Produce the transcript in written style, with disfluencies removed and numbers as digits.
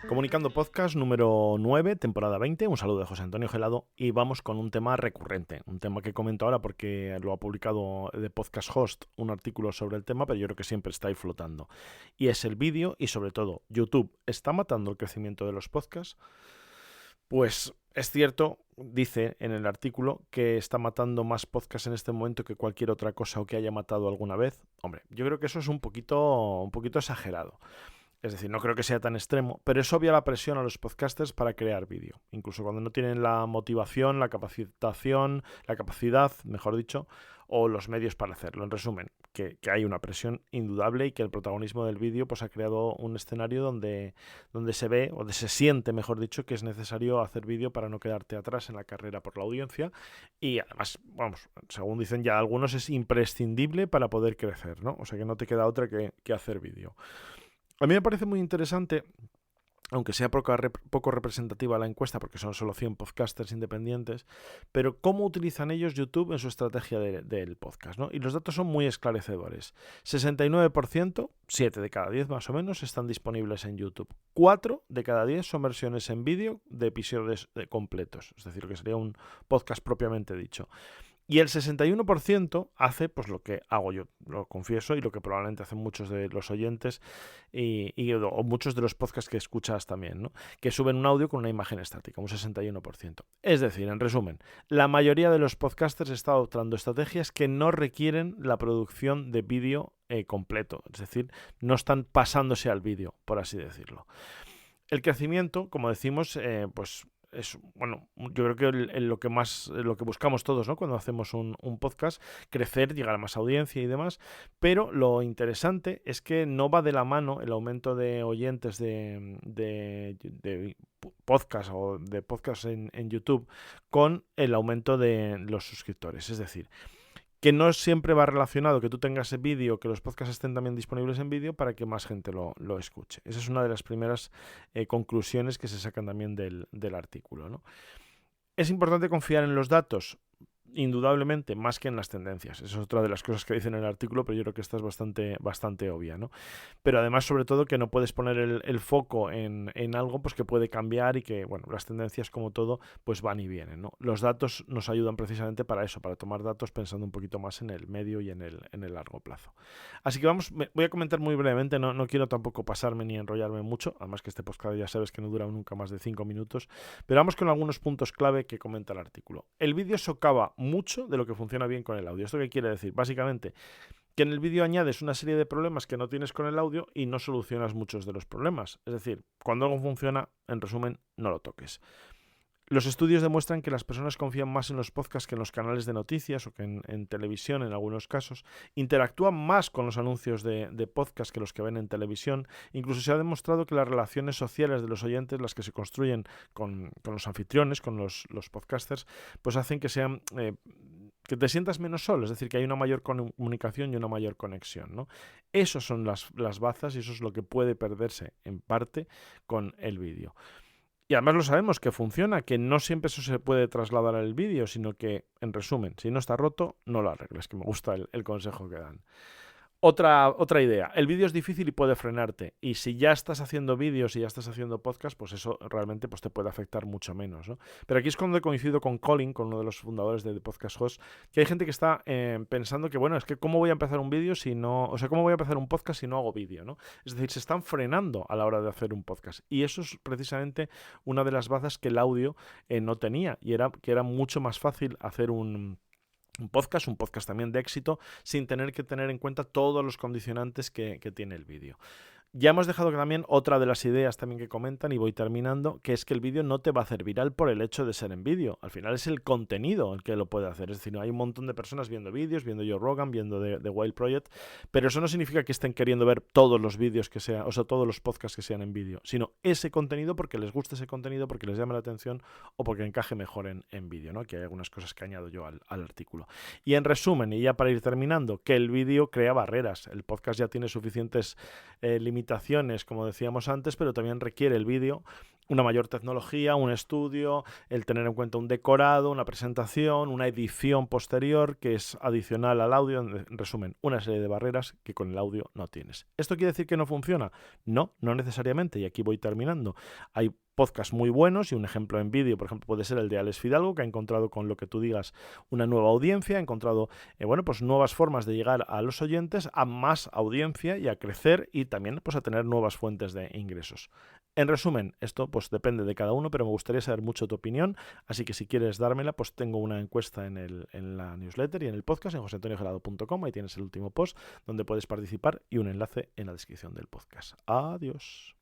Comunicando Podcast número 9, temporada 20. Un saludo de José Antonio Gelado y vamos con un tema recurrente. Un tema que comento ahora porque lo ha publicado The Podcast Host, un artículo sobre el tema, pero yo creo que siempre está ahí flotando. Y es el vídeo y sobre todo YouTube. ¿Está matando el crecimiento de los podcasts? Pues es cierto, dice en el artículo, que está matando más podcasts en este momento que cualquier otra cosa o que haya matado alguna vez. Hombre, yo creo que eso es un poquito exagerado. Es decir, no creo que sea tan extremo, pero es obvia la presión a los podcasters para crear vídeo. Incluso cuando no tienen la motivación, la capacitación, la capacidad, mejor dicho, o los medios para hacerlo. En resumen, que hay una presión indudable y que el protagonismo del vídeo pues, ha creado un escenario donde se ve, o donde se siente, mejor dicho, que es necesario hacer vídeo para no quedarte atrás en la carrera por la audiencia. Y además, vamos, según dicen ya algunos, es imprescindible para poder crecer, ¿no? O sea que no te queda otra que hacer vídeo. A mí me parece muy interesante, aunque sea poco representativa la encuesta, porque son solo 100 podcasters independientes, pero cómo utilizan ellos YouTube en su estrategia del podcast, ¿no? Y los datos son muy esclarecedores. 69%, 7 de cada 10 más o menos, están disponibles en YouTube. 4 de cada 10 son versiones en vídeo de episodios completos, es decir, que sería un podcast propiamente dicho. Y el 61% hace pues lo que hago yo, lo confieso, y lo que probablemente hacen muchos de los oyentes o muchos de los podcasts que escuchas también, ¿no? Que suben un audio con una imagen estática, un 61%. Es decir, en resumen, la mayoría de los podcasters está adoptando estrategias que no requieren la producción de vídeo completo, es decir, no están pasándose al vídeo, por así decirlo. El crecimiento, como decimos, pues es, bueno, yo creo que lo que buscamos todos, ¿no? Cuando hacemos un podcast, crecer, llegar a más audiencia y demás, pero lo interesante es que no va de la mano el aumento de oyentes de podcast o de podcast en YouTube con el aumento de los suscriptores, es decir, que no siempre va relacionado que tú tengas el vídeo, que los podcasts estén también disponibles en vídeo para que más gente lo escuche. Esa es una de las primeras conclusiones que se sacan también del artículo, ¿no? ¿Es importante confiar en los datos? Indudablemente, más que en las tendencias. Esa es otra de las cosas que dice en el artículo, pero yo creo que esta es bastante obvia, ¿no? Pero además, sobre todo, que no puedes poner el foco en algo pues que puede cambiar y que, bueno, las tendencias, como todo, pues van y vienen, ¿no? Los datos nos ayudan precisamente para eso, para tomar datos pensando un poquito más en el medio y en el largo plazo. Así que voy a comentar muy brevemente, no quiero tampoco pasarme ni enrollarme mucho, además que este podcast ya sabes que no dura nunca más de 5 minutos, pero vamos con algunos puntos clave que comenta el artículo. El vídeo socava mucho de lo que funciona bien con el audio. ¿Esto qué quiere decir? Básicamente, que en el vídeo añades una serie de problemas que no tienes con el audio y no solucionas muchos de los problemas. Es decir, cuando algo funciona, en resumen, no lo toques. Los estudios demuestran que las personas confían más en los podcasts que en los canales de noticias o que en televisión en algunos casos. Interactúan más con los anuncios de podcast que los que ven en televisión. Incluso se ha demostrado que las relaciones sociales de los oyentes, las que se construyen con los anfitriones, con los podcasters, pues hacen que sean... que te sientas menos solo, es decir, que hay una mayor comunicación y una mayor conexión, ¿no? Esas son las bazas y eso es lo que puede perderse en parte con el vídeo. Y además lo sabemos que funciona, que no siempre eso se puede trasladar al vídeo, sino que, en resumen, si no está roto, no lo arregles, que me gusta el consejo que dan. Otra idea, el vídeo es difícil y puede frenarte, y si ya estás haciendo vídeos y ya estás haciendo podcast, pues eso realmente pues te puede afectar mucho menos, ¿no? Pero aquí es cuando coincido con Colin, con uno de los fundadores de The Podcast Host, que hay gente que está pensando que, bueno, es que ¿cómo voy a empezar un vídeo si no, o sea, cómo voy a empezar un podcast si no hago vídeo, ¿no? Es decir, se están frenando a la hora de hacer un podcast, y eso es precisamente una de las bazas que el audio no tenía, y era que era mucho más fácil hacer un podcast también de éxito, sin tener que tener en cuenta todos los condicionantes que tiene el vídeo. Ya hemos dejado también otra de las ideas también que comentan, y voy terminando, que es que el vídeo no te va a hacer viral por el hecho de ser en vídeo. Al final es el contenido el que lo puede hacer. Es decir, hay un montón de personas viendo vídeos, viendo Joe Rogan, viendo The Wild Project, pero eso no significa que estén queriendo ver todos los vídeos que sean, o sea, todos los podcasts que sean en vídeo, sino ese contenido porque les gusta ese contenido, porque les llama la atención o porque encaje mejor en vídeo, ¿no? Que hay algunas cosas que añado yo al artículo. Y en resumen, y ya para ir terminando, que el vídeo crea barreras. El podcast ya tiene suficientes limitaciones, como decíamos antes, pero también requiere el vídeo una mayor tecnología, un estudio, el tener en cuenta un decorado, una presentación, una edición posterior que es adicional al audio, en resumen, una serie de barreras que con el audio no tienes. ¿Esto quiere decir que no funciona? No, no necesariamente, y aquí voy terminando. Hay podcasts muy buenos y un ejemplo en vídeo, por ejemplo, puede ser el de Alex Fidalgo, que ha encontrado con lo que tú digas una nueva audiencia, ha encontrado bueno, pues nuevas formas de llegar a los oyentes, a más audiencia y a crecer y también pues a tener nuevas fuentes de ingresos. En resumen, esto pues depende de cada uno, pero me gustaría saber mucho tu opinión, así que si quieres dármela, pues tengo una encuesta en la newsletter y en el podcast en joseantoniogelado.com, ahí tienes el último post donde puedes participar y un enlace en la descripción del podcast. Adiós.